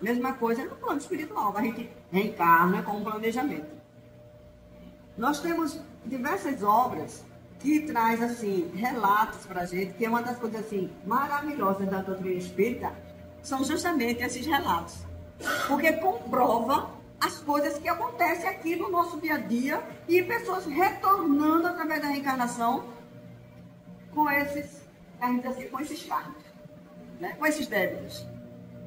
Mesma coisa no plano espiritual, a gente reencarna com um planejamento. Nós temos diversas obras que traz assim relatos para a gente, que é uma das coisas assim maravilhosas da doutrina espírita, são justamente esses relatos, porque comprova as coisas que acontecem aqui no nosso dia a dia e pessoas retornando através da reencarnação com esses, a gente diz assim, com esses karmas, né? Com esses débitos,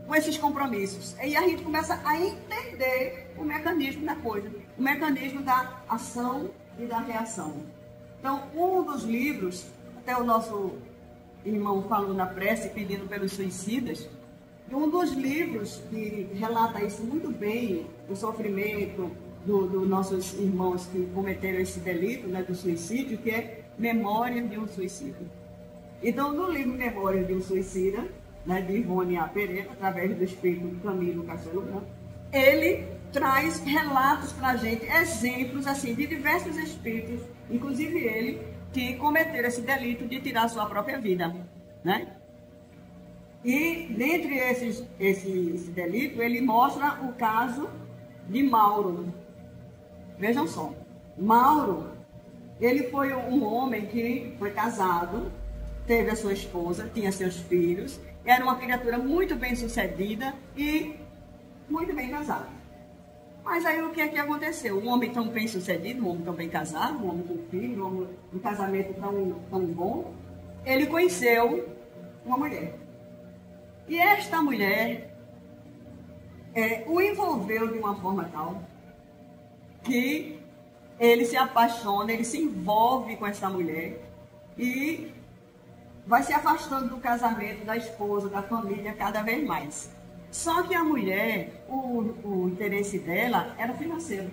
com esses compromissos. E a gente começa a entender o mecanismo da coisa, o mecanismo da ação e da reação. Então, um dos livros, até o nosso irmão falou na prece, pedindo pelos suicidas, um dos livros que relata isso muito bem, o sofrimento dos nossos irmãos que cometeram esse delito, né, do suicídio, que é Memória de um Suicida. Então, no livro Memória de um Suicida, né, de Ivone A. Pereira, através do espírito Camilo Castelo Branco, ele traz relatos para a gente, exemplos assim, de diversos espíritos, inclusive ele, que cometeram esse delito de tirar a sua própria vida, né? E dentre esse delito, ele mostra o caso de Mauro. Vejam só, Mauro, ele foi um homem que foi casado, teve a sua esposa, tinha seus filhos, era uma criatura muito bem sucedida e muito bem casado. Mas aí o que é que aconteceu? Um homem tão bem sucedido, um homem tão bem casado, um homem com filho, um casamento tão bom, ele conheceu uma mulher. E esta mulher o envolveu de uma forma tal que ele se apaixona, ele se envolve com essa mulher e vai se afastando do casamento, da esposa, da família cada vez mais. Só que a mulher, o interesse dela era financeiro.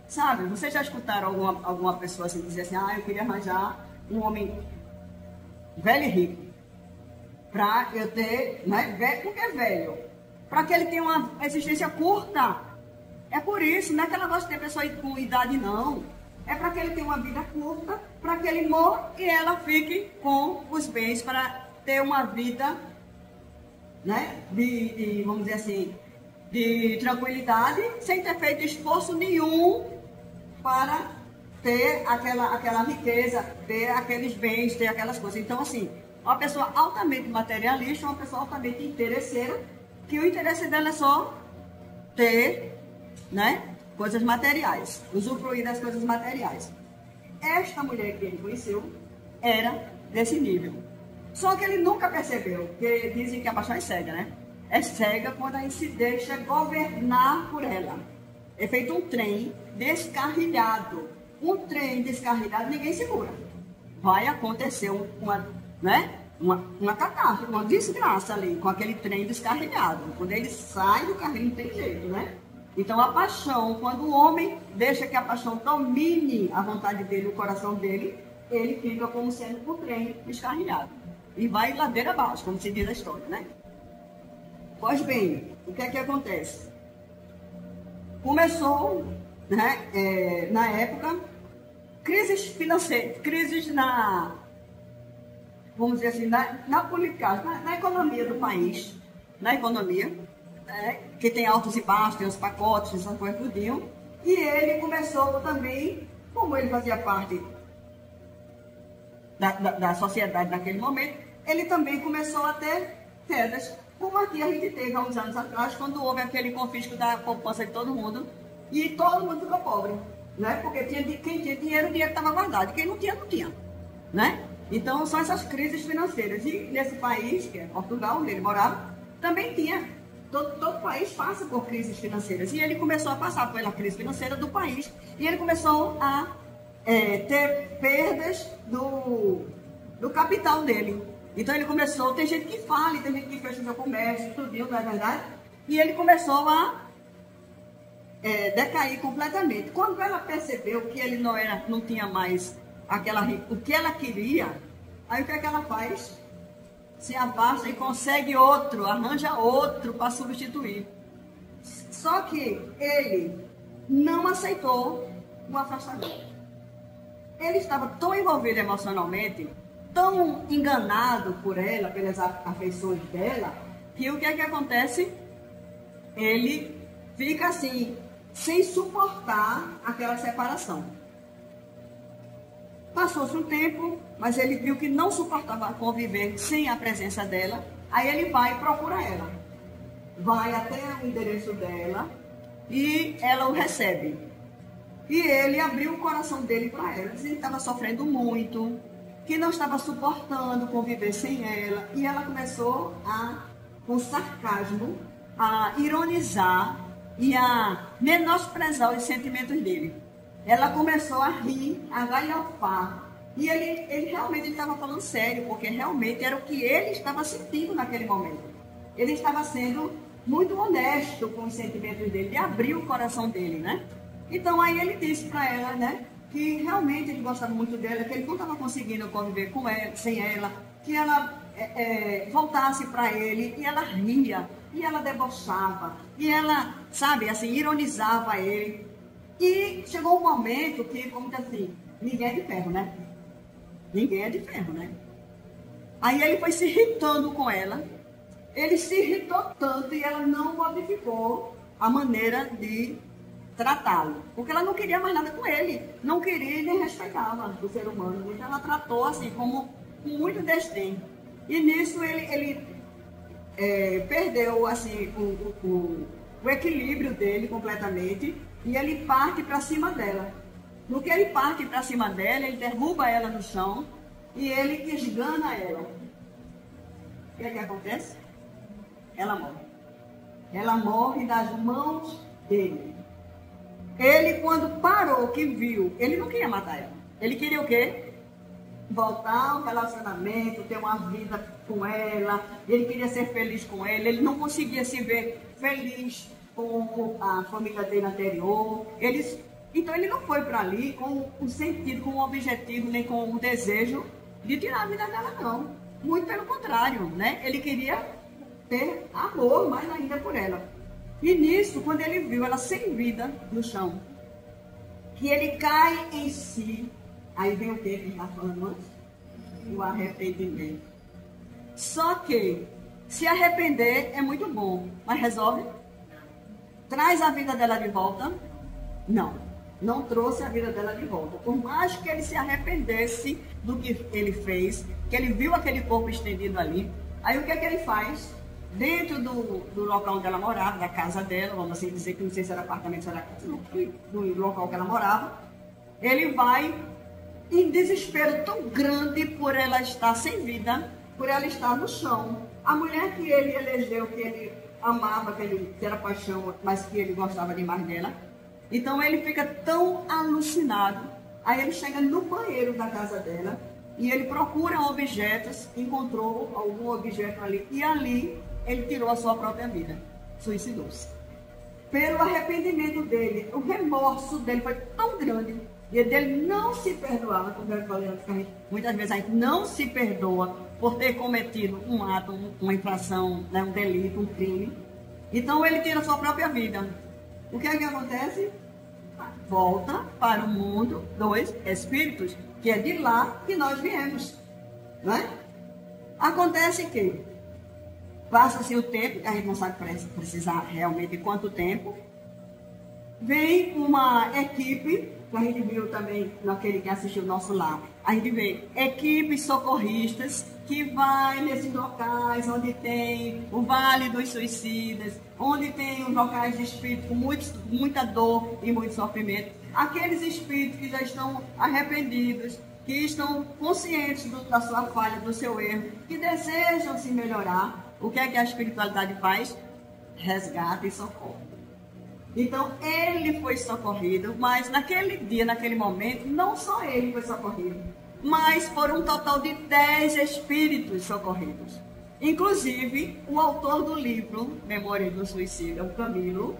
Sabe, vocês já escutaram alguma pessoa assim dizer assim, eu queria arranjar um homem velho e rico. Para eu ter, né, velho, porque é velho, para que ele tenha uma existência curta. É por isso, não é que ela gosta de ter pessoa com idade, não. É para que ele tenha uma vida curta, para que ele morra e ela fique com os bens para ter uma vida, né, vamos dizer assim, de tranquilidade, sem ter feito esforço nenhum para ter aquela riqueza, ter aqueles bens, ter aquelas coisas. Então, assim, uma pessoa altamente materialista, uma pessoa altamente interesseira, que o interesse dela é só ter, né, coisas materiais, usufruir das coisas materiais. Esta mulher que ele conheceu era desse nível. Só que ele nunca percebeu, porque dizem que a paixão é cega, né? É cega quando a gente se deixa governar por ela. É feito um trem descarrilhado. Um trem descarrilhado ninguém segura. Vai acontecer uma catástrofe, uma desgraça ali, com aquele trem descarrilhado. Quando ele sai do carrinho não tem jeito, né? Então a paixão, quando o homem deixa que a paixão domine a vontade dele, o coração dele, ele fica como sendo um trem descarrilhado. E vai ladeira abaixo, como se diz a história, né? Pois bem, o que é que acontece? Começou, né, na época, crises financeiras, crises vamos dizer assim, na política, na economia do país, na economia, né, que tem altos e baixos, tem os pacotes, essas coisas tudinho. E ele começou também, como ele fazia parte da sociedade naquele momento, ele também começou a ter quedas, como aqui a gente teve há uns anos atrás, quando houve aquele confisco da poupança de todo mundo, e todo mundo ficou pobre, né? Porque quem tinha dinheiro, o dinheiro estava guardado, quem não tinha, não tinha, né? Então, são essas crises financeiras. E nesse país, que é Portugal, onde ele morava, também tinha. Todo país passa por crises financeiras. E ele começou a passar pela crise financeira do país. E ele começou a ter perdas do capital dele. Então, ele começou... Tem gente que fala, tem gente que fecha o seu comércio, tudo, não é verdade? E ele começou a decair completamente. Quando ela percebeu que ele não tinha mais o que ela queria, aí o que é que ela faz? Se afasta e consegue outro, arranja outro para substituir. Só que ele não aceitou o afastamento. Ele estava tão envolvido emocionalmente, tão enganado por ela, pelas afeições dela, que o que é que acontece? ele fica assim, sem suportar aquela separação. Passou-se um tempo, mas ele viu que não suportava conviver sem a presença dela. Aí ele vai e procura ela. Vai até o endereço dela e ela o recebe. E ele abriu o coração dele para ela. Ele estava sofrendo muito, que não estava suportando conviver sem ela. E ela começou a, com sarcasmo, a ironizar e a menosprezar os sentimentos dele. Ela começou a rir, a galhofar. E ele realmente estava falando sério, porque realmente era o que ele estava sentindo naquele momento. Ele estava sendo muito honesto com os sentimentos dele, e abriu o coração dele, né? Então aí ele disse para ela, né, que realmente ele gostava muito dela, que ele não estava conseguindo conviver com ela, sem ela, que ela voltasse para ele, e ela ria, e ela debochava, e ela, sabe, assim, ironizava ele. E chegou um momento que, como que assim, ninguém é de ferro, né? Ninguém é de ferro, né? Aí ele foi se irritando com ela. Ele se irritou tanto e ela não modificou a maneira de tratá-lo. Porque ela não queria mais nada com ele. Não queria e nem respeitava o ser humano. Então ela tratou assim, como com muito desdém. E nisso ele perdeu assim, o equilíbrio dele completamente. E ele parte para cima dela. No que ele parte para cima dela, ele derruba ela no chão e ele esgana ela. O que é que acontece? Ela morre. Ela morre nas mãos dele. Ele, quando parou, que viu, ele não queria matar ela. Ele queria o quê? Voltar ao relacionamento, ter uma vida com ela. Ele queria ser feliz com ela. Ele não conseguia se ver feliz com a família dele anterior. Então ele não foi para ali com o sentido, com o objetivo, nem com o desejo de tirar a vida dela, não. Muito pelo contrário, né? Ele queria ter amor mais ainda por ela. E nisso, quando ele viu ela sem vida no chão, que ele cai em si, aí vem o que ele está falando antes? O arrependimento. Só que se arrepender é muito bom, mas resolve? Traz a vida dela de volta? Não trouxe a vida dela de volta. Por mais que ele se arrependesse do que ele fez, que ele viu aquele corpo estendido ali, aí o que é que ele faz? Dentro do local onde ela morava, da casa dela, vamos assim dizer, que não sei se era apartamento, se era do local que ela morava, ele vai em desespero tão grande por ela estar sem vida, por ela estar no chão. A mulher que ele elegeu, que ele amava, que era paixão, mas que ele gostava demais dela. Então ele fica tão alucinado. Aí ele chega no banheiro da casa dela e ele procura objetos, encontrou algum objeto ali e ali ele tirou a sua própria vida, suicidou-se. Pelo arrependimento dele, o remorso dele foi tão grande e dele não se perdoava, como eu falei antes, muitas vezes a gente não se perdoa por ter cometido um ato, uma infração, né, um delito, um crime. Então ele tira a sua própria vida. O que é que acontece? Volta para o mundo dos espíritos, que é de lá que nós viemos. Não é? Acontece que passa-se o tempo, a gente não sabe precisar realmente de quanto tempo, vem uma equipe, que a gente viu também naquele que assistiu o nosso lar, a gente vê equipes socorristas que vai nesses locais onde tem o Vale dos Suicidas, onde tem os locais de espírito com muita dor e muito sofrimento. Aqueles espíritos que já estão arrependidos, que estão conscientes da sua falha, do seu erro, que desejam se melhorar. O que é que a espiritualidade faz? Resgata e socorre. Então, ele foi socorrido, mas naquele dia, naquele momento, não só ele foi socorrido, mas foram um total de 10 espíritos socorridos. Inclusive, o autor do livro Memória do Suicida, o Camilo,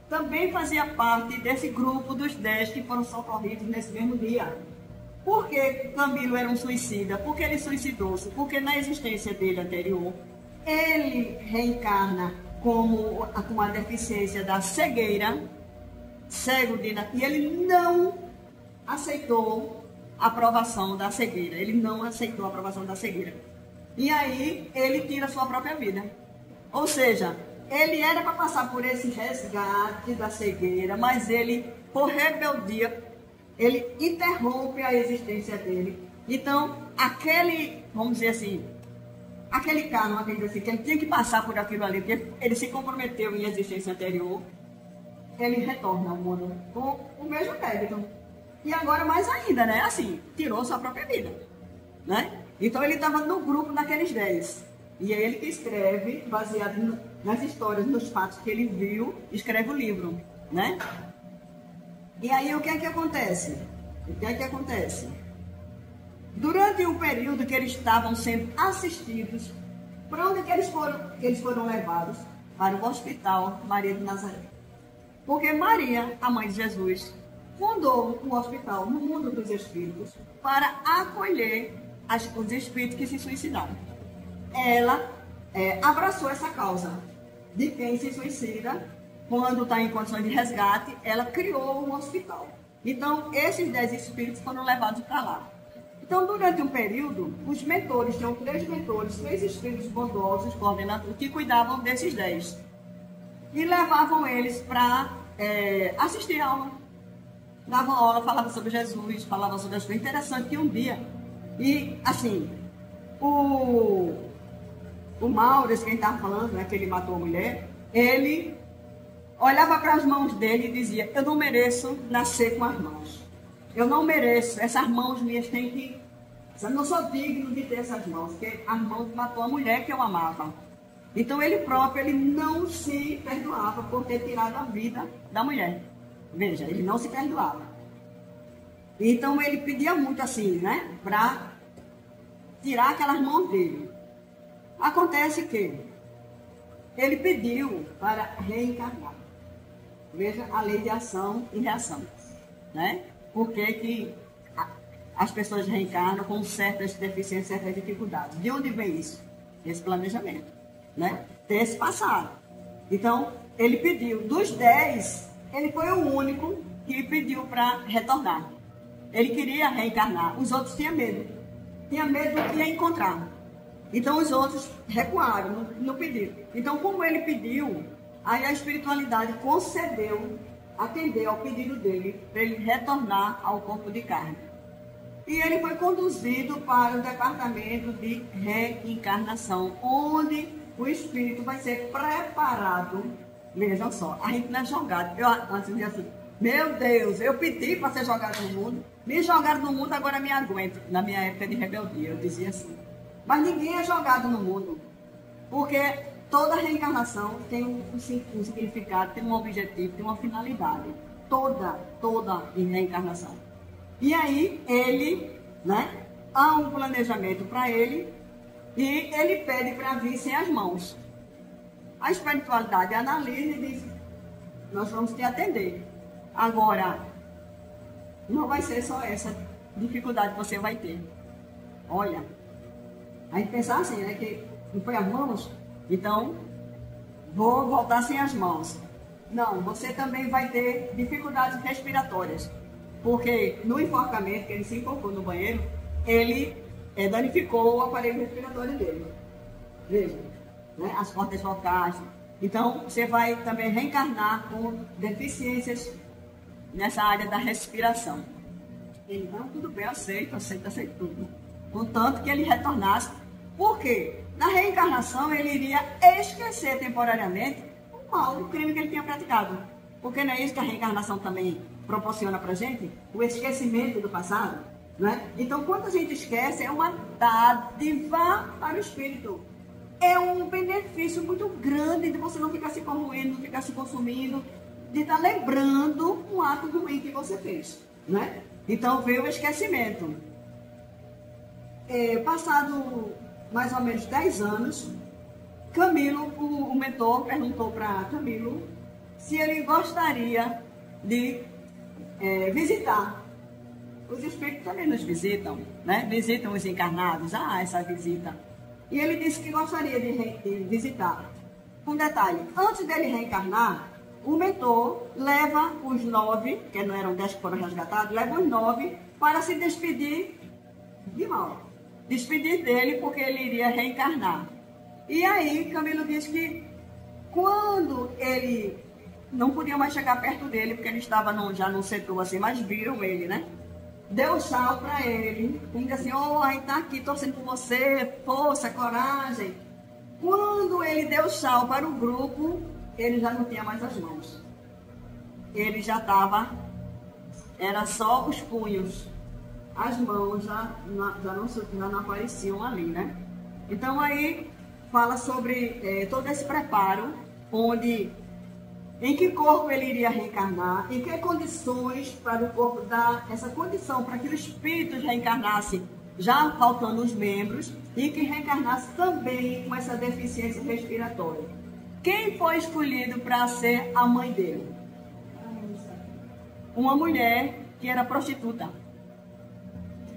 também fazia parte desse grupo dos 10 que foram socorridos nesse mesmo dia. Por que Camilo era um suicida? Porque ele suicidou-se? Porque na existência dele anterior, ele reencarna com a deficiência da cegueira, cego e ele não aceitou a aprovação da cegueira. Ele não aceitou a aprovação da cegueira. E aí ele tira a sua própria vida. Ou seja, ele era para passar por esse resgate da cegueira, mas ele, por rebeldia, ele interrompe a existência dele. Então, aquele, vamos dizer assim, aquele karma, que ele tinha que passar por aquilo ali, porque ele se comprometeu em existência anterior, ele retorna ao mundo com o mesmo débito. E agora mais ainda, né? Assim, tirou sua própria vida, né? Então ele estava no grupo daqueles 10. E é ele que escreve, baseado nas histórias, nos fatos que ele viu, escreve o livro, né? E aí o que é que acontece? O que é que acontece? Durante o período que eles estavam sendo assistidos, para onde que eles foram levados? Para o Hospital Maria de Nazaré. Porque Maria, a mãe de Jesus, fundou um hospital no mundo dos espíritos para acolher os espíritos que se suicidaram. Ela abraçou essa causa de quem se suicida, quando está em condições de resgate, ela criou um hospital. Então, esses 10 espíritos foram levados para lá. Então, durante um período, os mentores, tinham 3 mentores, 3 espíritos bondosos, coordenadores, que cuidavam desses 10. E levavam eles para assistir a aula. Davam aula, falavam sobre Jesus, falavam sobre as coisas. Interessante que um dia, e assim, o Mauro, quem estava falando, né, que ele matou a mulher, ele olhava para as mãos dele e dizia: eu não mereço nascer com as mãos. Eu não mereço, essas mãos minhas têm que... Eu não sou digno de ter essas mãos, porque as mãos matou a mulher que eu amava. Então ele próprio, ele não se perdoava por ter tirado a vida da mulher. Veja, ele não se perdoava. Então ele pedia muito assim, né, para tirar aquelas mãos dele. Acontece que ele pediu para reencarnar. Veja a lei de ação e reação, né? Por que as pessoas reencarnam com certas deficiências, certas dificuldades? De onde vem isso? Esse planejamento, né? Desse passado. Então, ele pediu, dos 10, ele foi o único que pediu para retornar. Ele queria reencarnar, os outros tinham medo. Tinha medo do que ia encontrar. Então, os outros recuaram, não pediram. Então, como ele pediu, aí a espiritualidade concedeu, atendeu ao pedido dele, para ele retornar ao corpo de carne. E ele foi conduzido para o departamento de reencarnação, onde o espírito vai ser preparado. Vejam só, a gente não é jogado. Eu antes dizia assim: meu Deus, eu pedi para ser jogado no mundo, me jogaram no mundo, agora me aguento. Na minha época de rebeldia, eu dizia assim. Mas ninguém é jogado no mundo, porque toda reencarnação tem um significado, tem um objetivo, tem uma finalidade. Toda reencarnação. E aí, ele, né, há um planejamento para ele, e ele pede para vir sem as mãos. A espiritualidade analisa e diz: nós vamos te atender. Agora, não vai ser só essa dificuldade que você vai ter. Olha, a gente pensar assim, né, que não foi as mãos, então vou voltar sem as mãos. Não, você também vai ter dificuldades respiratórias. Porque no enforcamento, que ele se enforcou no banheiro, ele danificou o aparelho respiratório dele. Veja, né? As cordas vocais. Então, você vai também reencarnar com deficiências nessa área da respiração. Ele, não, tudo bem, aceito tudo. Contanto que ele retornasse. Por quê? Na reencarnação, ele iria esquecer temporariamente o mal, o crime que ele tinha praticado. Porque não é isso que a reencarnação também proporciona para a gente? O esquecimento do passado, né? Então, quando a gente esquece, é uma dádiva para o espírito. É um benefício muito grande de você não ficar se corroendo, não ficar se consumindo, de estar lembrando um ato ruim que você fez, né? Então, veio o esquecimento. Passado mais ou menos 10 anos, Camilo, o mentor, perguntou para Camilo se ele gostaria de visitar. Os espíritos também nos visitam, né? Visitam os encarnados, essa visita. E ele disse que gostaria de visitar. Um detalhe, antes dele reencarnar, o mentor leva os 9, que não eram 10 que foram resgatados, leva os 9 para se despedir de mal. Despedir dele porque ele iria reencarnar. E aí Camilo disse que Quando ele não podia mais chegar perto dele, porque ele estava já num setor assim, mas viram ele, né? Deu tchau para ele, e disse assim, oh, a gente tá aqui torcendo por você, força, coragem. Quando ele deu tchau para o grupo, ele já não tinha mais as mãos. Ele já estava, era só os punhos. As mãos já não apareciam ali, né? Então aí fala sobre todo esse preparo, em que corpo ele iria reencarnar, em que condições para o corpo dar essa condição para que o espírito reencarnasse já faltando os membros e que reencarnasse também com essa deficiência respiratória. Quem foi escolhido para ser a mãe dele? Uma mulher que era prostituta.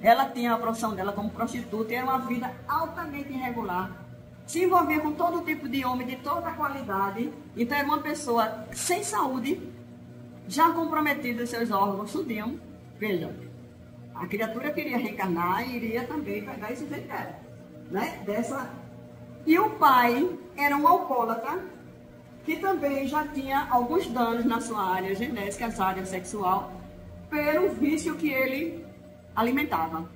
Ela tinha a profissão dela como prostituta e era uma vida altamente irregular. Se envolvia com todo tipo de homem, de toda qualidade. Então era uma pessoa sem saúde, já comprometida os seus órgãos, tudinho. Vejam, a criatura queria reencarnar e iria também pegar esse jeito dela, né? E o pai era um alcoólatra, que também já tinha alguns danos na sua área genética, na sua área sexual, pelo vício que ele alimentava.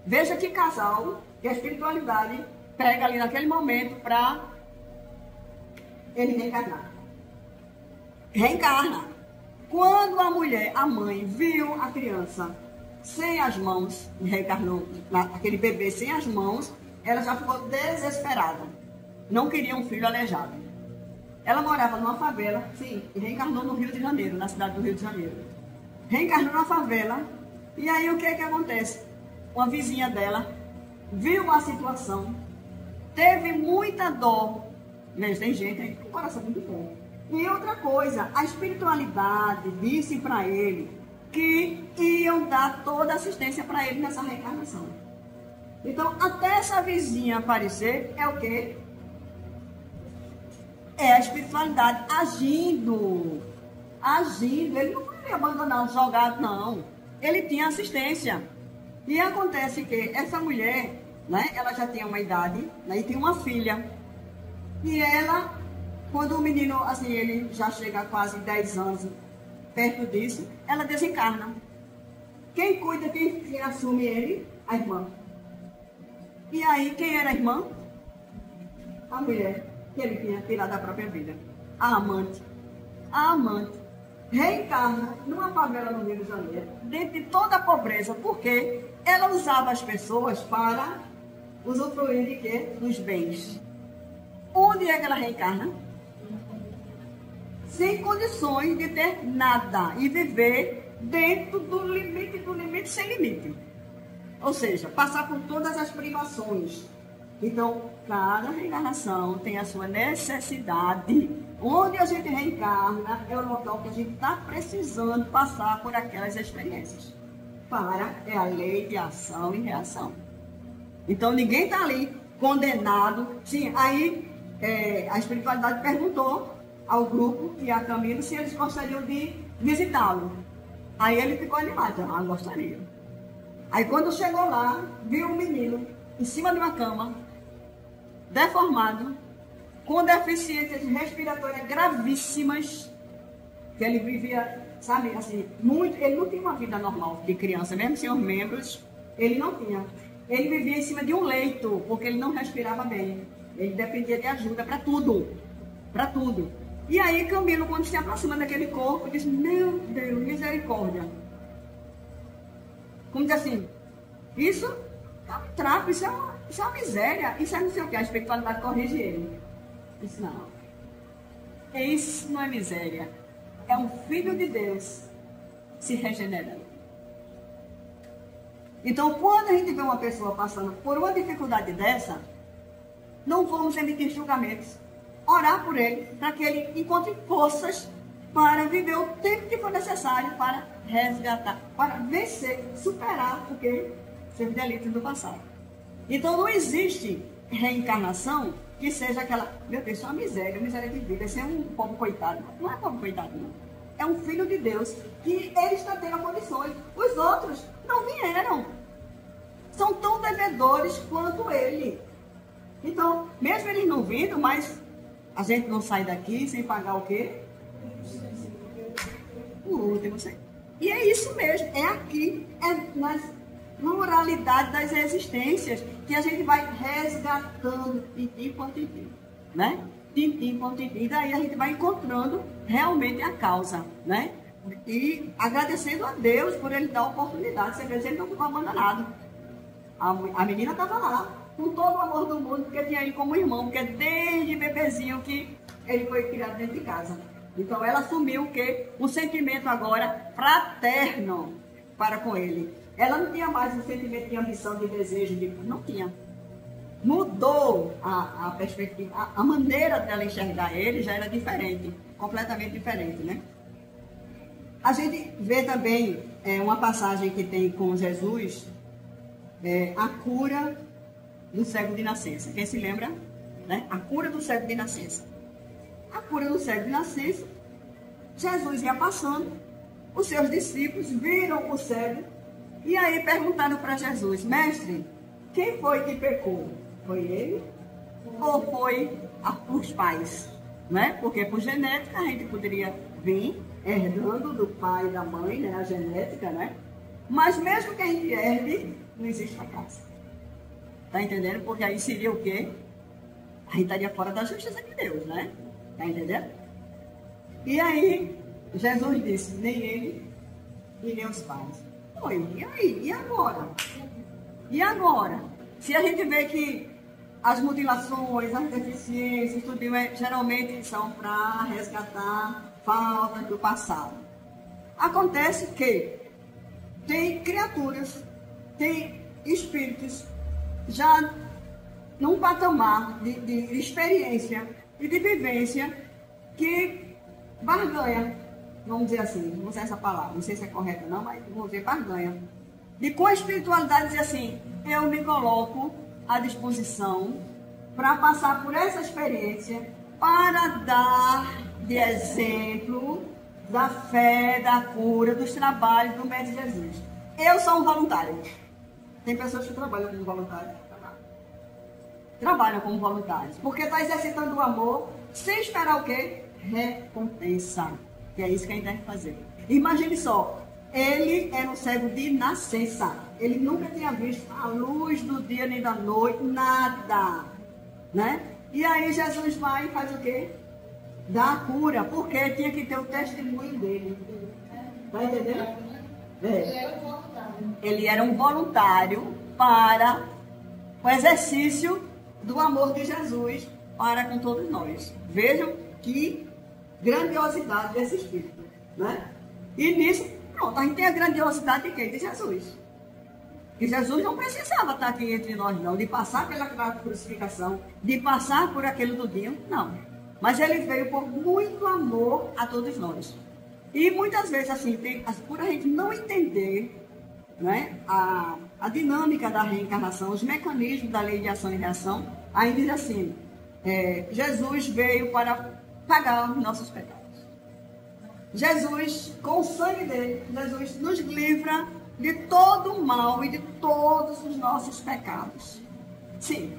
Veja que casal, que a espiritualidade pega ali naquele momento para ele reencarnar. Reencarna. Quando a mulher, a mãe, viu a criança sem as mãos, reencarnou, aquele bebê sem as mãos, ela já ficou desesperada. Não queria um filho aleijado. Ela morava numa favela, sim, e reencarnou no Rio de Janeiro, na cidade do Rio de Janeiro. Reencarnou na favela, e aí o que acontece? Uma vizinha dela viu a situação, teve muita dor. Veja, tem gente aí com o coração muito bom. E outra coisa, a espiritualidade disse para ele que iam dar toda a assistência para ele nessa reencarnação. Então, até essa vizinha aparecer, é o quê? É a espiritualidade agindo. Agindo. Ele não poderia abandonar, jogar, não. Ele tinha assistência. E acontece que essa mulher, né, ela já tinha uma idade, né, e tem uma filha. E ela, quando o menino, assim, ele já chega a quase 10 anos, perto disso, ela desencarna. Quem cuida, quem assume ele? A irmã. E aí, quem era a irmã? A mulher que ele tinha tirado da própria vida. A amante. A amante reencarna numa favela no Rio de Janeiro, dentro de toda a pobreza, porque ela usava as pessoas para usufruir de quê? Dos bens. Onde é que ela reencarna? Sem condições de ter nada e viver dentro do limite sem limite. Ou seja, passar por todas as privações. Então, cada reencarnação tem a sua necessidade. Onde a gente reencarna é o local que a gente está precisando passar por aquelas experiências. É a lei de ação e reação. Então, ninguém está ali condenado. Sim, aí a espiritualidade perguntou ao grupo e a Camilo se eles gostariam de visitá-lo. Aí ele ficou animado. Ah, gostaria. Aí quando chegou lá, viu um menino em cima de uma cama, deformado, com deficiências respiratórias gravíssimas, que ele vivia, sabe, assim, muito, ele não tinha uma vida normal de criança, mesmo sem os membros, ele não tinha. Ele vivia em cima de um leito, porque ele não respirava bem. Ele dependia de ajuda para tudo, para tudo. E aí Camilo, quando se aproxima daquele corpo, diz, meu Deus, misericórdia. Como diz assim, isso é um trapo, isso é uma miséria, isso é não sei o que, a espiritualidade corrige ele. Isso não. Isso não é miséria. É um filho de Deus se regenerando. Então, quando a gente vê uma pessoa passando por uma dificuldade dessa, não vamos emitir julgamentos. Orar por ele, para que ele encontre forças para viver o tempo que for necessário para resgatar, para vencer, superar o que? Seus delitos do passado. Então, não existe reencarnação que seja aquela, meu Deus, isso é uma miséria de vida, esse é um pobre coitado. Não é pobre coitado, não. É um filho de Deus que ele está tendo condições. Os outros não vieram. São tão devedores quanto ele. Então, mesmo eles não vindo, mas A gente não sai daqui sem pagar o quê? O último. E é isso mesmo, é aqui, é na pluralidade das existências que a gente vai resgatando tintim por tintim, né? Tintim por tintim. E daí a gente vai encontrando realmente a causa, né? E agradecendo a Deus por ele dar a oportunidade. Você vê, ele não ficou abandonado. A menina estava lá, com todo o amor do mundo, porque tinha ele como irmão, porque desde bebezinho que ele foi criado dentro de casa. Então ela assumiu o quê? Um sentimento agora fraterno para com ele. Ela não tinha mais um sentimento de ambição, de desejo, não tinha. Mudou a perspectiva, a maneira dela enxergar ele já era diferente, completamente diferente, né? A gente vê também uma passagem que tem com Jesus, a cura do cego de nascença. Quem se lembra? Né? A cura do cego de nascença. A cura do cego de nascença, Jesus ia passando, os seus discípulos viram o cego e aí perguntaram para Jesus: mestre, quem foi que pecou? Foi ele ou foi os pais? Né? Porque por genética a gente poderia vir herdando do pai e da mãe, né? A genética, né? Mas mesmo que a gente herde, não existe fracasso. Tá entendendo? Porque aí seria o quê? A gente estaria fora da justiça de Deus, né? Tá entendendo? E aí, Jesus disse, nem ele e nem os pais. Oi, e aí? E agora? E agora? Se a gente vê que as mutilações, as deficiências, tudo geralmente são para resgatar faltas do passado. Acontece que tem criaturas, tem espíritos já num patamar de experiência e de vivência que barganha, vamos dizer assim, não sei essa palavra, não sei se é correta ou não, mas vamos dizer barganha. E com a espiritualidade dizer assim, eu me coloco à disposição para passar por essa experiência, para dar de exemplo da fé, da cura, dos trabalhos do Mestre Jesus. Eu sou um voluntário. Tem pessoas que trabalham como voluntários. Trabalham como voluntários. Porque está exercitando o amor sem esperar o quê? Recompensa. Que é isso que a gente deve fazer. Imagine só. Ele era um cego de nascença. Ele nunca tinha visto a luz do dia nem da noite, nada. Né? E aí Jesus vai e faz o quê? Dá a cura, porque tinha que ter o testemunho dele. Tá entendendo? Ele era um voluntário para o exercício do amor de Jesus para com todos nós. Vejam que grandiosidade desse Espírito. Né? E nisso, pronto, a gente tem a grandiosidade de quem? De Jesus. Que Jesus não precisava estar aqui entre nós, não, de passar pela crucificação, de passar por aquele tudinho, não. Mas ele veio por muito amor a todos nós. E muitas vezes, assim, por a gente não entender, né, a dinâmica da reencarnação, os mecanismos da lei de ação e reação, aí diz assim, Jesus veio para pagar os nossos pecados. Jesus, com o sangue dele, Jesus nos livra de todo o mal e de todos os nossos pecados. Sim,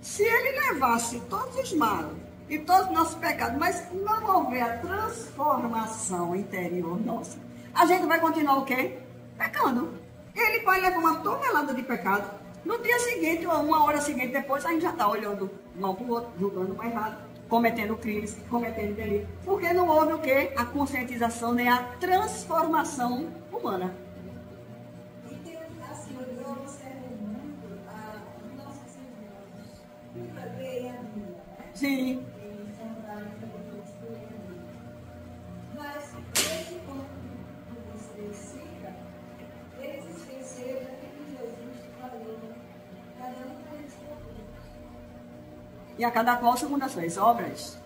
se ele levasse todos os males e todos os nossos pecados, mas não houver a transformação interior nossa, a gente vai continuar o quê? Pecando. Ele vai levar uma tonelada de pecado. No dia seguinte, ou uma hora seguinte, depois, a gente já está olhando um para o outro, julgando mais errado, cometendo crimes, cometendo delito. Porque não houve o quê? A conscientização, nem a transformação humana. E tem, assim, eu observo muito os nossos irmãos, a lei e a vida, né? Sim. Mas, esse ponto que você cita, eles esqueceram daquilo que Jesus falou, cada um tem esse problema. E a cada qual segundo as suas obras,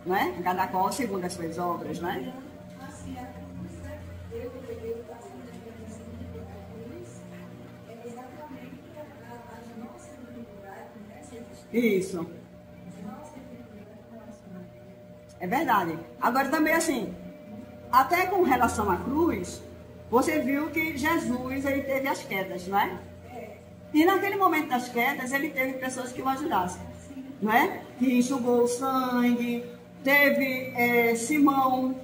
né? A cada qual segundo as suas obras, né? Assim, a cruz, né? Eu peguei o bastante experiência da cruz, é exatamente as nossas dificuldades, né? Isso. É verdade. Agora também assim, até com relação à cruz, você viu que Jesus, ele teve as quedas, não é? E naquele momento das quedas, ele teve pessoas que o ajudassem. não é? Que enxugou o sangue. Teve Simão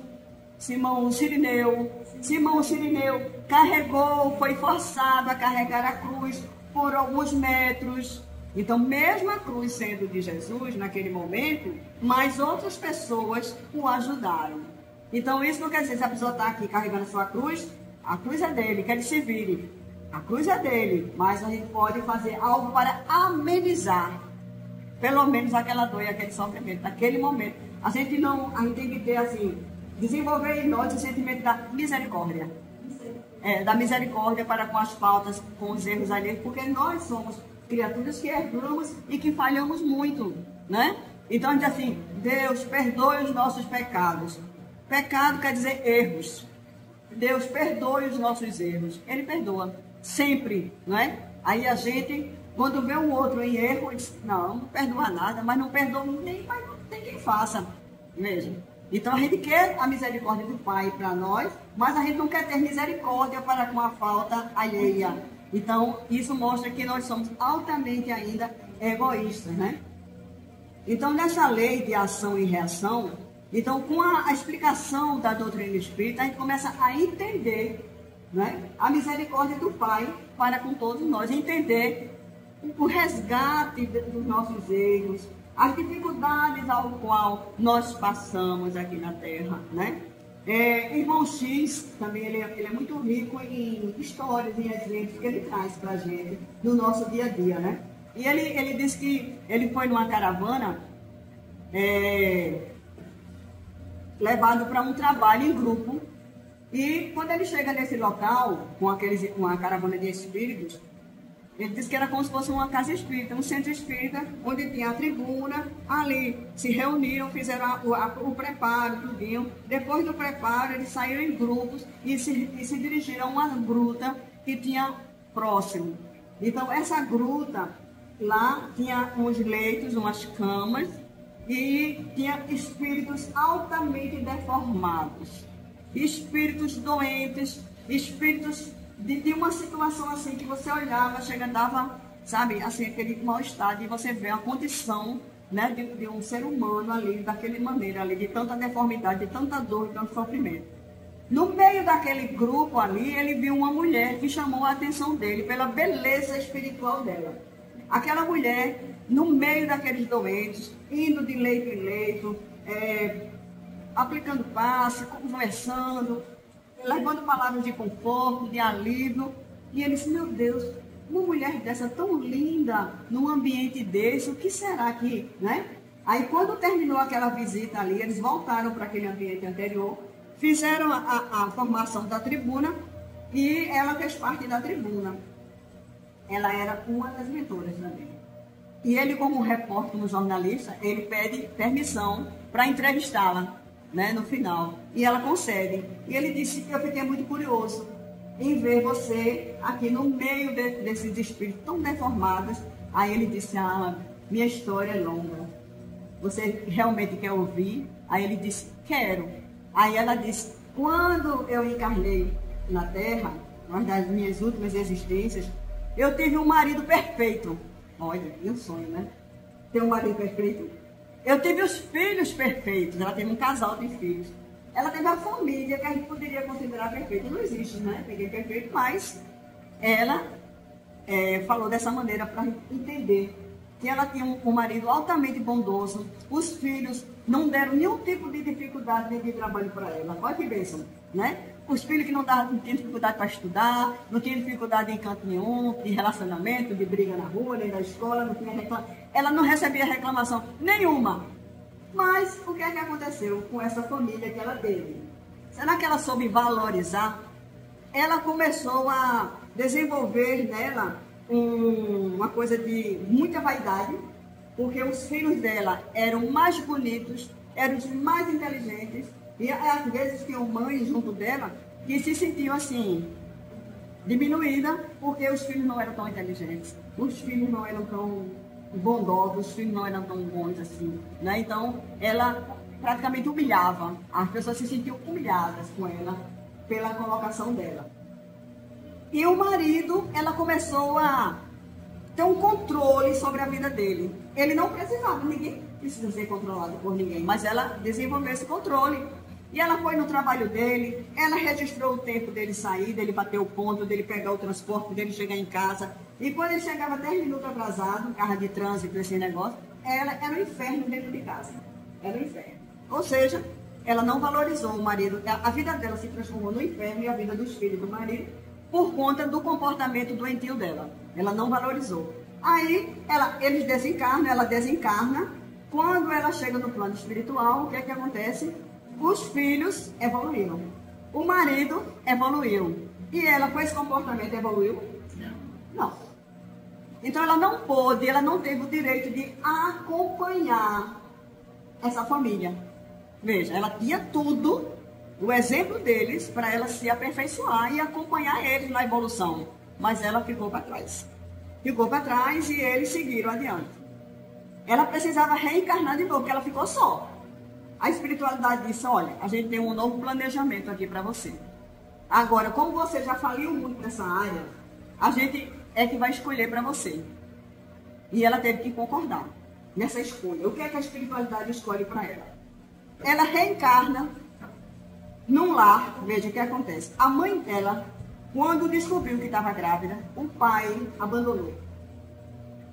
Cirineu. Simão Cirineu carregou, foi forçado a carregar a cruz por alguns metros. Então, mesmo a cruz sendo de Jesus naquele momento, mas outras pessoas o ajudaram. Então, isso não quer dizer, se a pessoa está aqui carregando a sua cruz, a cruz é dele, que ele se vire. A cruz é dele, mas a gente pode fazer algo para amenizar, pelo menos aquela dor e aquele sofrimento, naquele momento. A gente tem que ter assim, desenvolver em nós o sentimento da misericórdia. Da misericórdia para com as faltas, com os erros alheios, porque nós somos criaturas que erramos e que falhamos muito, né? Então a gente diz assim, Deus perdoe os nossos pecados. Pecado quer dizer erros. Deus perdoe os nossos erros. Ele perdoa, sempre, não é? Aí a gente, quando vê um outro em erro, diz, não perdoa nada, mas não perdoa nem, mas não tem quem faça. Veja. Então a gente quer a misericórdia do Pai para nós, mas a gente não quer ter misericórdia para com a falta alheia. Então isso mostra que nós somos altamente ainda egoístas, né? Então nessa lei de ação e reação, então com a explicação da doutrina espírita, a gente começa a entender, né, a misericórdia do Pai para com todos nós, entender o resgate dos nossos erros, as dificuldades ao qual nós passamos aqui na Terra, né? Irmão X, também ele é muito rico em histórias, em exemplos que ele traz para a gente no nosso dia a dia, né? E ele disse que ele foi numa caravana levado para um trabalho em grupo, e quando ele chega nesse local, com uma caravana de espíritos, ele disse que era como se fosse uma casa espírita, um centro espírita, onde tinha a tribuna, ali se reuniram, fizeram o preparo, tudinho. Depois do preparo, eles saíram em grupos e se dirigiram a uma gruta que tinha próximo. Então, essa gruta, lá tinha uns leitos, umas camas, e tinha espíritos altamente deformados, espíritos doentes, espíritos de uma situação assim que você olhava, dava, sabe, assim, aquele mal-estar, e você vê a condição, né, de um ser humano ali, daquela maneira ali, de tanta deformidade, de tanta dor, de tanto sofrimento. No meio daquele grupo ali, ele viu uma mulher que chamou a atenção dele pela beleza espiritual dela. Aquela mulher, no meio daqueles doentes, indo de leito em leito, aplicando passe, conversando, levando palavras de conforto, de alívio. E ele disse, meu Deus, uma mulher dessa tão linda, num ambiente desse, o que será que, né? Aí quando terminou aquela visita ali, eles voltaram para aquele ambiente anterior, fizeram a formação da tribuna, e ela fez parte da tribuna. Ela era uma das mentoras também. E ele, como repórter, como jornalista, ele pede permissão para entrevistá-la, né, no final. E ela concede. E ele disse que eu fiquei muito curioso em ver você aqui no meio desses espíritos tão deformados. Aí ele disse, minha história é longa. Você realmente quer ouvir? Aí ele disse, quero. Aí ela disse, quando eu encarnei na Terra, uma das minhas últimas existências, eu tive um marido perfeito. Olha, meu sonho, né? Ter um marido perfeito. Eu tive os filhos perfeitos. Ela teve um casal de filhos. Ela teve a família que a gente poderia considerar perfeita. Não existe, né? Ninguém perfeito, mas ela falou dessa maneira para entender que ela tinha um marido altamente bondoso. Os filhos não deram nenhum tipo de dificuldade nem de trabalho para ela. Olha que bênção, né? Os filhos que não tinham dificuldade para estudar, não tinham dificuldade em canto nenhum, de relacionamento, de briga na rua, nem da escola, não tinha reclamação. Ela não recebia reclamação nenhuma. Mas o que é que aconteceu com essa família que ela teve? Será que ela soube valorizar? Ela começou a desenvolver nela uma coisa de muita vaidade, porque os filhos dela eram mais bonitos, eram os mais inteligentes, e às vezes tinham mães junto dela que se sentiam assim, diminuída, porque os filhos não eram tão inteligentes, os filhos não eram tão bondosos, os filhos não eram tão bons assim, né? Então ela praticamente humilhava, as pessoas se sentiam humilhadas com ela pela colocação dela. E o marido, ela começou a ter um controle sobre a vida dele. Ele não precisava, ninguém precisa ser controlado por ninguém, mas ela desenvolveu esse controle. E ela foi no trabalho dele, ela registrou o tempo dele sair, dele bater o ponto, dele pegar o transporte, dele chegar em casa. E quando ele chegava 10 minutos atrasado, carro de trânsito, esse negócio, ela era um inferno dentro de casa. Era um inferno. Ou seja, ela não valorizou o marido. A vida dela se transformou no inferno e a vida dos filhos do marido por conta do comportamento doentio dela. Ela não valorizou. Aí, eles desencarnam, ela desencarna. Quando ela chega no plano espiritual, o que é que acontece? Os filhos evoluíram. O marido evoluiu. E ela, com esse comportamento, evoluiu? Não. Então, ela não pôde, ela não teve o direito de acompanhar essa família. Veja, ela tinha tudo, o exemplo deles, para ela se aperfeiçoar e acompanhar eles na evolução. Mas ela ficou para trás. Ficou para trás e eles seguiram adiante. Ela precisava reencarnar de novo, porque ela ficou só. A espiritualidade disse, olha, a gente tem um novo planejamento aqui para você. Agora, como você já faliu muito nessa área, a gente é que vai escolher para você. E ela teve que concordar nessa escolha. O que é que a espiritualidade escolhe para ela? Ela reencarna num lar. Veja o que acontece. A mãe dela, quando descobriu que estava grávida, o pai abandonou.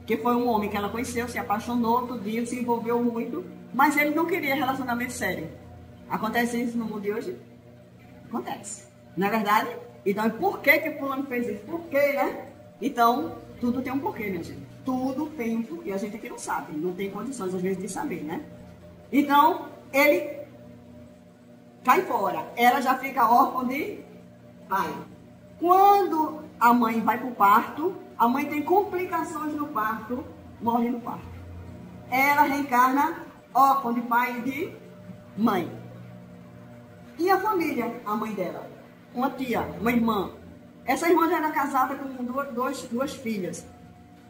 Que foi um homem que ela conheceu, se apaixonou, tudinho, se envolveu muito, mas ele não queria relacionamento sério. Acontece isso no mundo de hoje? Acontece. Não é verdade? Então, por que fulano fez isso? Por quê, né? Então, tudo tem um porquê, minha gente. Tudo tem um porquê. A gente aqui não sabe, não tem condições, às vezes, de saber, né? Então, ele cai fora. Ela já fica órfã de pai. Quando a mãe vai para o parto, a mãe tem complicações no parto, morre no parto. Ela reencarna órfã de pai e de mãe. E a família, a mãe dela? Uma tia, uma irmã. Essa irmã já era casada com duas filhas.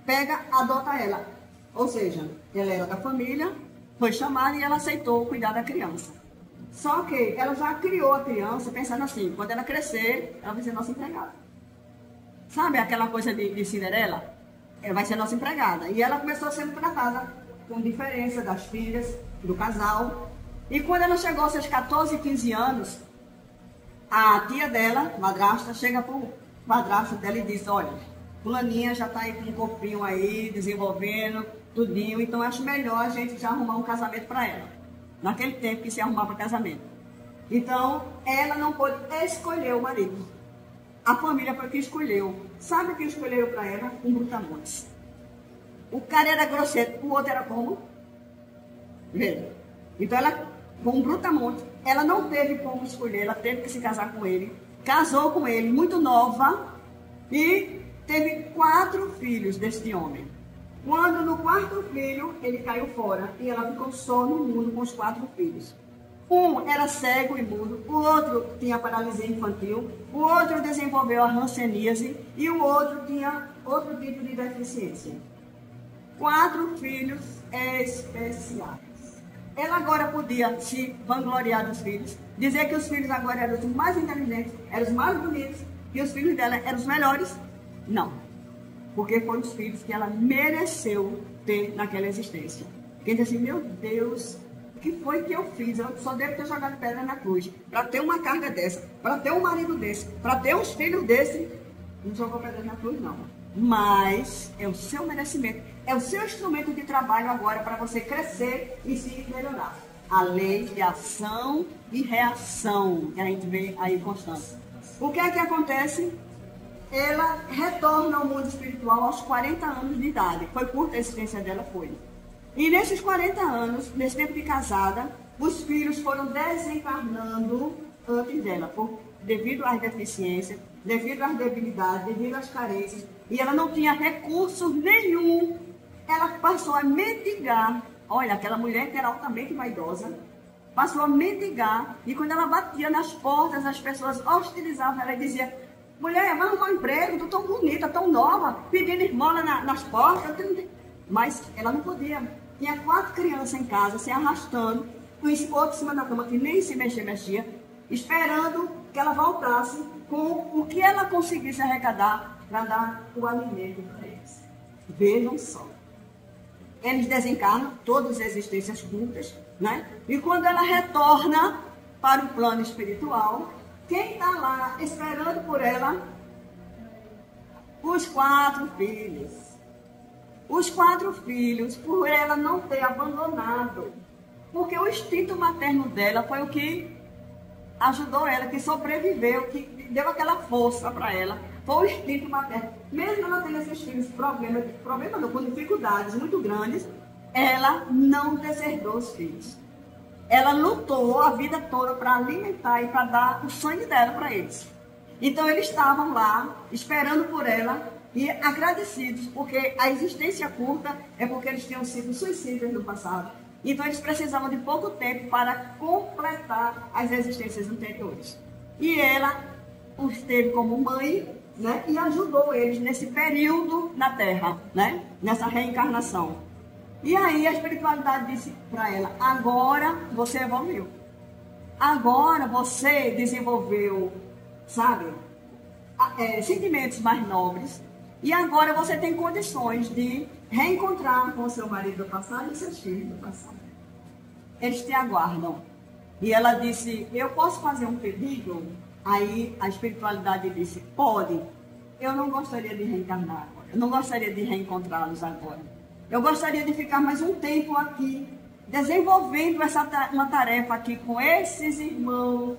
Pega, adota ela. Ou seja, ela era da família, foi chamada e ela aceitou cuidar da criança. Só que ela já criou a criança pensando assim, quando ela crescer, ela vai ser nossa empregada. Sabe aquela coisa de Cinderela? Ela vai ser nossa empregada. E ela começou sendo tratada com diferença das filhas, do casal. E quando ela chegou aos seus 14, 15 anos, a tia dela, madrasta, chega para o madrasto dela e diz, olha, fulaninha já está aí com um corpinho aí, desenvolvendo, tudinho, então acho melhor a gente já arrumar um casamento para ela. Naquele tempo que se arrumava para casamento. Então, ela não pôde escolher o marido. A família foi que escolheu. Sabe o que escolheram para ela? Um brutamontes. O cara era grosseiro, o outro era como? Veja. Então, ela, com um brutamontes, ela não teve como escolher, ela teve que se casar com ele. Casou com ele, muito nova, e teve 4 filhos deste homem. Quando no 4º filho, ele caiu fora e ela ficou só no mundo com os 4 filhos. Um era cego e mudo, o outro tinha paralisia infantil, o outro desenvolveu a hanseníase e o outro tinha outro tipo de deficiência. 4 filhos especiais. Ela agora podia se vangloriar dos filhos, dizer que os filhos agora eram os mais inteligentes, eram os mais bonitos e os filhos dela eram os melhores? Não. Porque foram os filhos que ela mereceu ter naquela existência. Quem diz assim, meu Deus, o que foi que eu fiz? Eu só devo ter jogado pedra na cruz. Para ter uma carga dessa, para ter um marido desse, para ter uns filhos desse. Não jogou pedra na cruz, não. Mas é o seu merecimento. É o seu instrumento de trabalho agora para você crescer e se melhorar. A lei de ação e reação que a gente vê aí constante. O que é que acontece? Ela retorna ao mundo espiritual aos 40 anos de idade. Foi curta a existência dela, foi. E nesses 40 anos, nesse tempo de casada, os filhos foram desencarnando antes dela, devido às deficiências, devido às debilidades, devido às carências. E ela não tinha recurso nenhum. Ela passou a mendigar. Olha, aquela mulher que era altamente vaidosa, passou a mendigar. E quando ela batia nas portas, as pessoas hostilizavam ela e diziam, mulher, vai arrumar um emprego, tu tão bonita, tão nova, pedindo esmola nas portas. Mas ela não podia. Tinha 4 crianças em casa, se arrastando, com esse outro em cima da cama, que nem se mexia, esperando que ela voltasse com o que ela conseguisse arrecadar para dar o alimento para eles. Vejam só. Eles desencarnam todas as existências curtas, né? E quando ela retorna para o plano espiritual, quem está lá esperando por ela? Os 4 filhos. Os 4 filhos, por ela não ter abandonado. Porque o instinto materno dela foi o que ajudou ela, que sobreviveu, que deu aquela força para ela. Foi o instinto materno. Mesmo ela tendo esses filhos com dificuldades muito grandes, ela não deserdou os filhos. Ela lutou a vida toda para alimentar e para dar o sangue dela para eles. Então eles estavam lá, esperando por ela e agradecidos, porque a existência curta é porque eles tinham sido suicidas no passado. Então eles precisavam de pouco tempo para completar as existências anteriores. E ela os teve como mãe, né, e ajudou eles nesse período na Terra, né, nessa reencarnação. E aí a espiritualidade disse para ela: agora você evoluiu. Agora você desenvolveu, sabe, sentimentos mais nobres. E agora você tem condições de reencontrar com o seu marido do passado e seus filhos do passado. Eles te aguardam. E ela disse: eu posso fazer um pedido? Aí a espiritualidade disse: pode. Eu não gostaria de reencarnar agora. Eu não gostaria de reencontrá-los agora. Eu gostaria de ficar mais um tempo aqui, desenvolvendo uma tarefa aqui com esses irmãos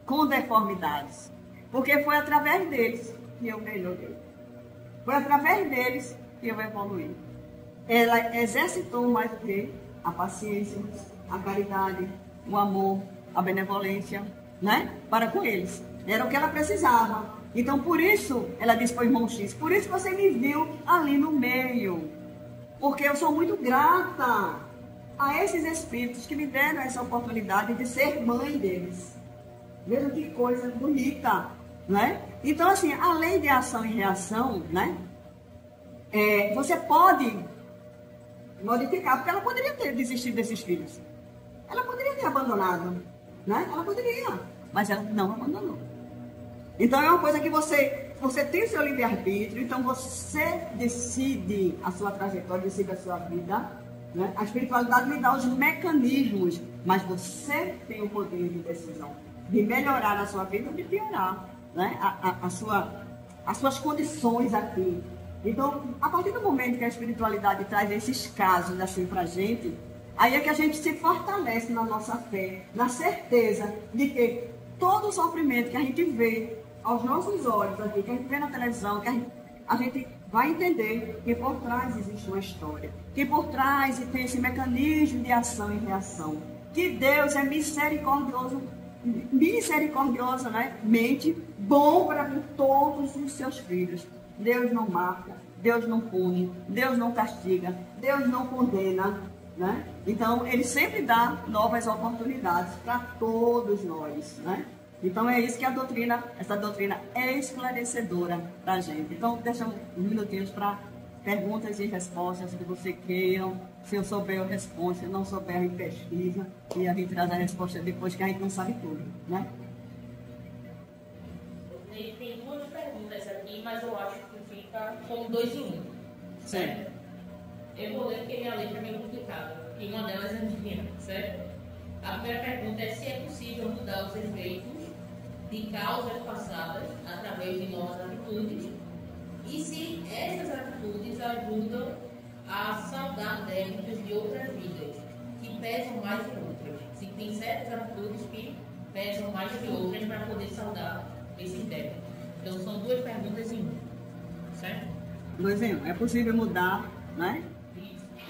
com deformidades. Porque foi através deles que eu melhorei. Foi através deles que eu evoluí. Ela exercitou mais o que? A paciência, a caridade, o amor, a benevolência, né? Para com eles. Era o que ela precisava. Então, por isso, ela disse para o irmão X: por isso você me viu ali no meio. Porque eu sou muito grata a esses espíritos que me deram essa oportunidade de ser mãe deles. Veja que coisa bonita, né? Então, assim, a lei de ação e reação, né? Você pode modificar, porque ela poderia ter desistido desses filhos. Ela poderia ter abandonado, né? Ela poderia, mas ela não abandonou. Então, é uma coisa que você tem o seu livre-arbítrio, então você decide a sua trajetória, decide a sua vida, né? A espiritualidade lhe dá os mecanismos, mas você tem o poder de decisão de melhorar a sua vida ou de piorar, né? As suas condições aqui. Então, a partir do momento que a espiritualidade traz esses casos assim pra gente, aí é que a gente se fortalece na nossa fé, na certeza de que todo o sofrimento que a gente vê aos nossos olhos aqui, que a gente vê na televisão, que a gente vai entender que por trás existe uma história, que por trás tem esse mecanismo de ação e reação, que Deus é misericordioso, né? Mente bom para com todos os seus filhos. Deus não mata, Deus não pune, Deus não castiga, Deus não condena, né? Então, Ele sempre dá novas oportunidades para todos nós, né? Então, é isso que essa doutrina é esclarecedora para a gente. Então, deixa uns minutinhos para perguntas e respostas que você queiram. Se eu souber, eu respondo. Se eu não souber, a gente pesquisa. E a gente traz a resposta depois, que a gente não sabe tudo, né? Tem 2 perguntas aqui, mas eu acho que fica como 2 em 1. Certo? Eu vou ler porque minha letra é meio complicada. E uma delas é minha, certo? A primeira pergunta é se é possível mudar os efeitos de causas passadas através de novas atitudes e se essas atitudes ajudam a saldar débitos de outras vidas que pesam mais que outras. Se tem certas atitudes que pesam mais que outras para poder saldar esses débitos. Então são 2 perguntas em 1, certo? 2 em 1. É possível mudar, né?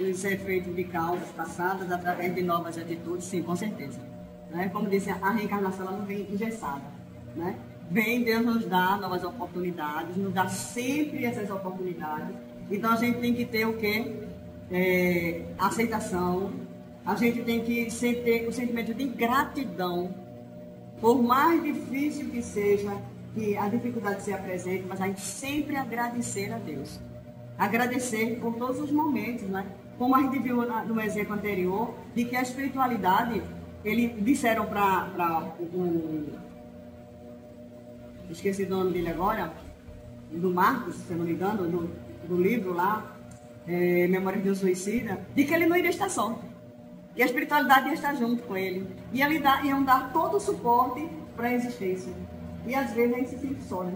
Os efeitos de causas passadas através de novas atitudes? Sim, com certeza. Né? Como disse, a reencarnação ela não vem engessada. Né? Vem, Deus nos dá novas oportunidades, nos dá sempre essas oportunidades. Então a gente tem que ter o quê? Aceitação. A gente tem que ter o sentimento de gratidão. Por mais difícil que seja, que a dificuldade se apresente, mas a gente sempre agradecer a Deus. Agradecer por todos os momentos, né? Como a gente viu no exemplo anterior, de que a espiritualidade, eles disseram para esqueci o nome dele agora, do Marcos, se eu não me engano, do livro lá, Memórias de um Suicida, de que ele não iria estar só. E a espiritualidade ia estar junto com ele. E iam dar todo o suporte para a existência. E às vezes a gente se sente só, né?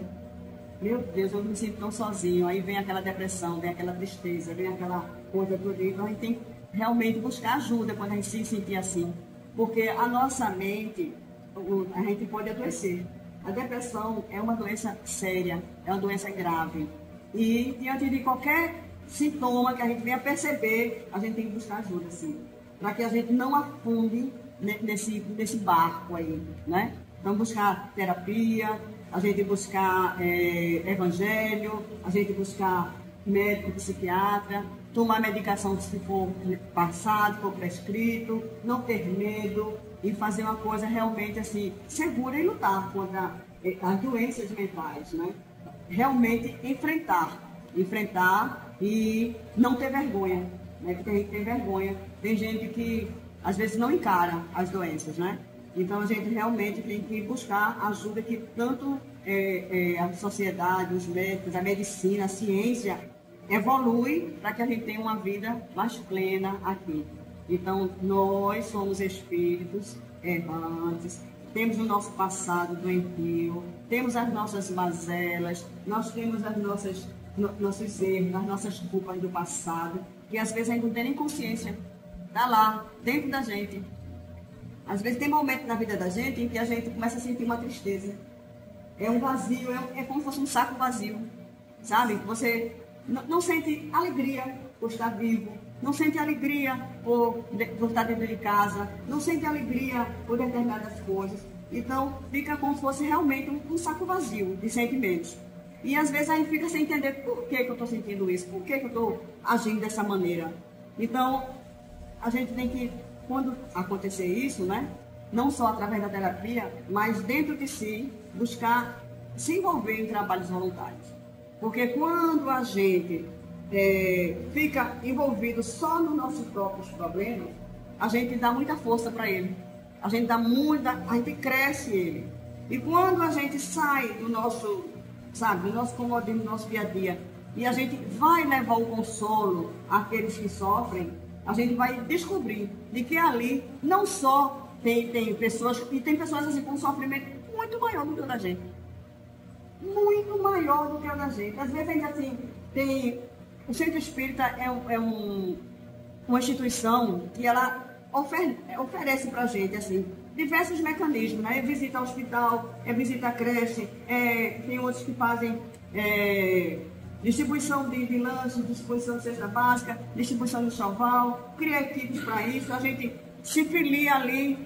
Meu Deus, eu me sinto tão sozinho. Aí vem aquela depressão, vem aquela tristeza, vem aquela coisa toda. Então a gente tem que realmente buscar ajuda quando a gente se sentir assim. Porque a nossa mente, a gente pode adoecer. A depressão é uma doença séria, é uma doença grave. E diante de qualquer sintoma que a gente venha perceber, a gente tem que buscar ajuda, sim. Para que a gente não afunde nesse barco aí, né? Então, buscar terapia, a gente buscar evangelho, a gente buscar médico, psiquiatra, tomar medicação se for passado, se for prescrito, não ter medo e fazer uma coisa realmente assim, segura e lutar contra as doenças mentais, né? Realmente enfrentar e não ter vergonha, né? Porque a gente tem vergonha. Tem gente que às vezes não encara as doenças, né? Então a gente realmente tem que buscar ajuda que tanto a sociedade, os médicos, a medicina, a ciência evolui para que a gente tenha uma vida mais plena aqui. Então nós somos espíritos errantes, temos o nosso passado doentio, temos as nossas mazelas, nós temos nossos erros, as nossas culpas do passado, que às vezes a gente não tem nem consciência. Está lá, dentro da gente. Às vezes tem momentos na vida da gente em que a gente começa a sentir uma tristeza. É um vazio, é como se fosse um saco vazio. Sabe? Você não sente alegria por estar vivo, não sente alegria por estar dentro de casa, não sente alegria por determinadas coisas. Então, fica como se fosse realmente um saco vazio de sentimentos. E às vezes a gente fica sem entender por que eu estou sentindo isso, por que eu estou agindo dessa maneira. Então, a gente tem que, quando acontecer isso, né, não só através da terapia, mas dentro de si, buscar se envolver em trabalhos voluntários. Porque quando a gente fica envolvido só nos nossos próprios problemas, a gente dá muita força para ele. A gente cresce ele. E quando a gente sai do nosso, do nosso comodismo, do nosso dia a dia, e a gente vai levar o consolo àqueles que sofrem, a gente vai descobrir de que ali não só tem pessoas, e tem pessoas assim com um sofrimento muito maior do que o da gente. Muito maior do que o da gente. Às vezes ainda assim, o Centro Espírita é uma instituição que ela oferece para a gente assim, diversos mecanismos, né? É visita ao hospital, é visita à creche, tem outros que fazem distribuição de lanches, distribuição de cesta básica, distribuição de enxoval, cria equipes para isso, a gente se filia ali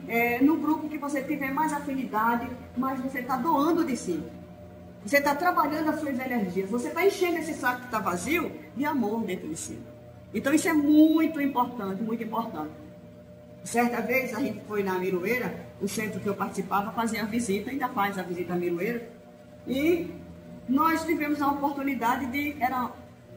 no grupo que você tiver mais afinidade, mas você está doando de si. Você está trabalhando as suas energias, você está enchendo esse saco que está vazio de amor dentro de si. Então isso é muito importante, muito importante. Certa vez a gente foi na Miroeira, o centro que eu participava fazia a visita, ainda faz a visita à Miroeira, e nós tivemos a oportunidade era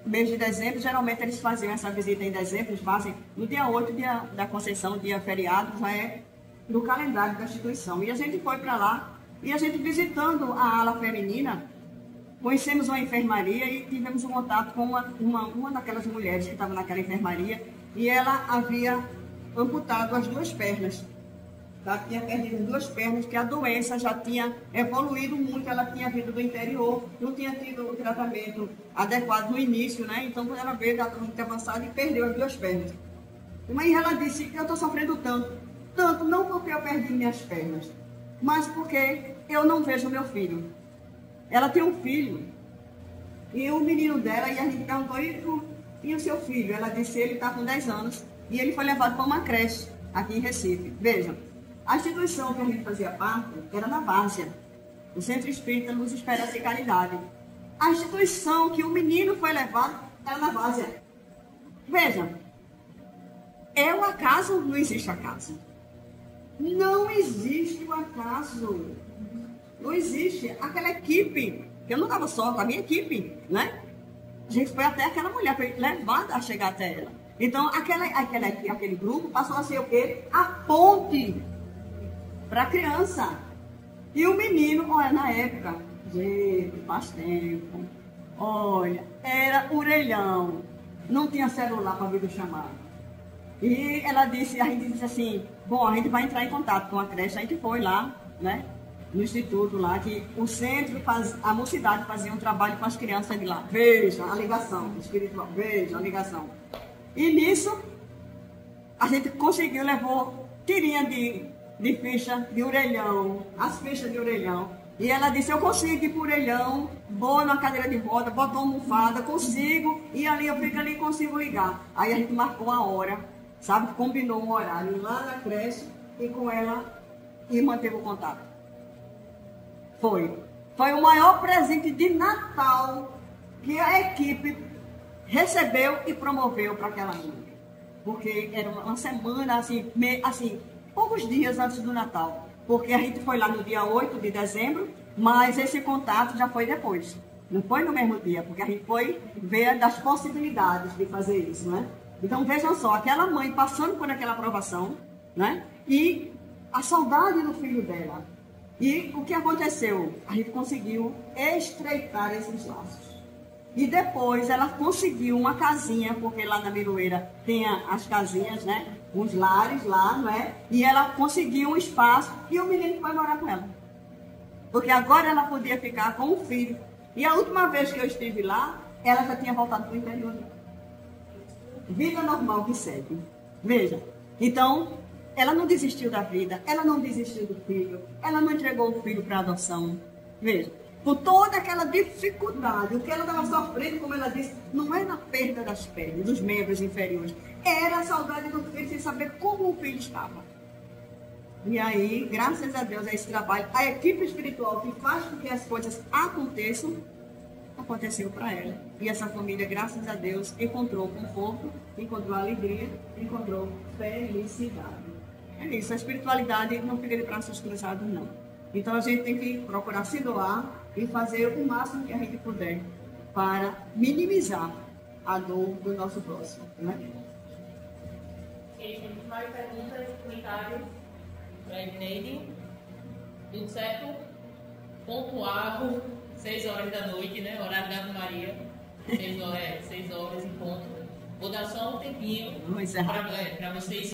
mês de dezembro, geralmente eles faziam essa visita em dezembro, eles fazem no dia 8, dia da Conceição, dia feriado, já é do calendário da instituição. E a gente foi para lá, e a gente visitando a ala feminina, conhecemos uma enfermaria e tivemos um contato com uma daquelas mulheres que estava naquela enfermaria, e ela havia amputado as 2 pernas. Tá? Tinha perdido as 2 pernas, que a doença já tinha evoluído muito, ela tinha vindo do interior, não tinha tido o tratamento adequado no início, né? Então, quando ela veio, já estava muito avançada e perdeu as 2 pernas. Mas ela disse que eu estou sofrendo tanto, não porque eu perdi minhas pernas, mas porque eu não vejo meu filho. Ela tem um filho, e o menino dela, e a gente perguntou, e o seu filho? Ela disse, ele está com 10 anos, e ele foi levado para uma creche, aqui em Recife. Vejam, a instituição que a gente fazia parte era na Várzea, o Centro Espírita Luz, Esperança e Caridade. A instituição que o menino foi levado era na Várzea. Vejam, é o acaso? Não existe acaso. Não existe o acaso. Não existe. Aquela equipe, que eu não estava só com a minha equipe, né? A gente foi até aquela mulher, foi levada a chegar até ela. Então, aquele grupo passou a ser o quê? A ponte para a criança. E o menino, olha, na época, gente, faz tempo, Olha, era orelhão. Não tinha celular para videochamada. E ela disse, a gente disse assim, bom, a gente vai entrar em contato com a creche. A gente foi lá, né? No instituto lá, que o centro, a mocidade fazia um trabalho com as crianças de lá. Veja a ligação espiritual, veja a ligação. E nisso, a gente conseguiu, levou tirinha de ficha de orelhão, as fichas de orelhão. E ela disse, eu consigo ir para o orelhão, vou na cadeira de roda, boto uma almofada, consigo, e ali eu fico ali e consigo ligar. Aí a gente marcou a hora, sabe, combinou um horário lá na creche e com ela e manteve o contato. Foi o maior presente de Natal que a equipe recebeu e promoveu para aquela mãe. Porque era uma semana, assim, poucos dias antes do Natal. Porque a gente foi lá no dia 8 de dezembro, mas esse contato já foi depois. Não foi no mesmo dia, porque a gente foi ver das possibilidades de fazer isso, né? Então, vejam só, aquela mãe passando por aquela aprovação, né? E a saudade do filho dela. E o que aconteceu? A gente conseguiu estreitar esses laços. E depois ela conseguiu uma casinha, porque lá na Miroeira tem as casinhas, né? Os lares lá, não é? E ela conseguiu um espaço e o menino foi morar com ela. Porque agora ela podia ficar com o filho. E a última vez que eu estive lá, ela já tinha voltado para o interior. Vida normal que segue. Veja. Então, ela não desistiu da vida, ela não desistiu do filho, ela não entregou o filho para adoção. Veja. Por toda aquela dificuldade, o que ela estava sofrendo, como ela disse, não era a perda das pernas, dos membros inferiores. Era a saudade do filho, sem saber como o filho estava. E aí, graças a Deus, a esse trabalho, a equipe espiritual que faz com que as coisas aconteçam, aconteceu para ela. E essa família, graças a Deus, encontrou conforto, encontrou alegria, encontrou felicidade. É isso, a espiritualidade não fica de braços cruzados, não. Então a gente tem que procurar se doar e fazer o máximo que a gente puder para minimizar a dor do nosso próximo. Né? Gente, mais perguntas, comentários para a Edneide. Tudo certo? Pontuado, 6 horas da noite, né? Horário da Ave Maria. 6 horas em ponto. Vou dar só um tempinho para vocês.